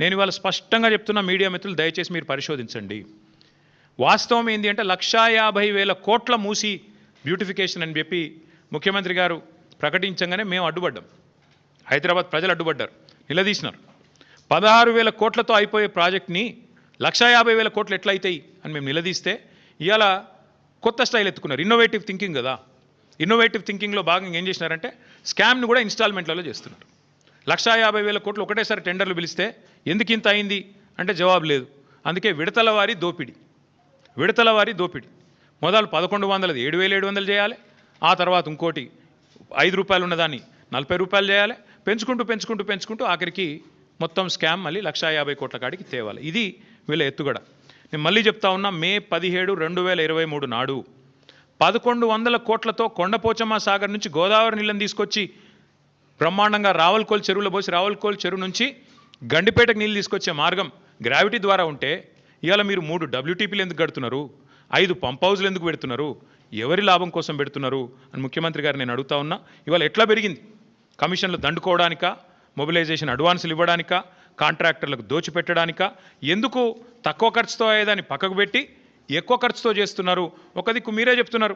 నేను ఇవాళ స్పష్టంగా చెప్తున్నా, మీడియా మిత్రులు దయచేసి మీరు పరిశోధించండి. వాస్తవం ఏంటి అంటే 1,50,000 కోట్ల మూసి బ్యూటిఫికేషన్ అని చెప్పి ముఖ్యమంత్రి గారు ప్రకటించగానే మేము అడ్డుపడ్డాం. హైదరాబాద్ ప్రజలు అడ్డుపడ్డారు, నిలదీసినారు. 16,000 కోట్లతో అయిపోయే ప్రాజెక్ట్ని 1,50,000 కోట్లు ఎట్లయితాయి అని మేము నిలదీస్తే ఇవాళ కొత్త స్టైల్ ఎత్తుకున్నారు. ఇన్నోవేటివ్ థింకింగ్ కదా. ఇన్నోవేటివ్ థింకింగ్లో భాగంగా ఏం చేసినారంటే స్కామ్ని కూడా ఇన్స్టాల్మెంట్లలో చేస్తున్నారు. 1,50,000 కోట్లు ఒకటేసారి టెండర్లు పిలిస్తే ఎందుకు ఇంత అయింది అంటే జవాబు లేదు. అందుకే విడతల వారి దోపిడీ. మొదలు 1,100 7,700 చేయాలి, ఆ తర్వాత ఇంకోటి 5 రూపాయలు ఉన్నదాన్ని 40 రూపాయలు చేయాలి, పెంచుకుంటూ ఆఖరికి మొత్తం స్కామ్ మళ్ళీ 1,50,000 కోట్ల కాడికి తేవాలి. ఇది వీళ్ళ ఎత్తుగడ. నేను మళ్ళీ చెప్తా ఉన్నా, మే 17, 2023 నాడు 1,100 కోట్లతో కొండపోచమ్మ సాగర్ నుంచి గోదావరి నీళ్ళని తీసుకొచ్చి బ్రహ్మాండంగా రావల్కోల్ చెరువులో పోసి రావల్కోల్ చెరువు నుంచి గండిపేటకు నీళ్ళు తీసుకొచ్చే మార్గం గ్రావిటీ ద్వారా ఉంటే ఇవాళ మీరు 3 WTPలు ఎందుకు కడుతున్నారు, 5 పంప్ హౌజ్లు ఎందుకు పెడుతున్నారు, ఎవరి లాభం కోసం పెడుతున్నారు అని ముఖ్యమంత్రి గారు నేను అడుగుతా ఉన్నా. ఇవాళ ఎట్లా పెరిగింది? కమిషన్లు దండుకోవడానికా, మొబిలైజేషన్ అడ్వాన్సులు ఇవ్వడానికా, కాంట్రాక్టర్లకు దోచిపెట్టడానికా, ఎందుకు తక్కువ ఖర్చుతో అయ్యేదాన్ని పక్కకు పెట్టి ఎక్కువ ఖర్చుతో చేస్తున్నారు? ఒక దిక్కు మీరే చెప్తున్నారు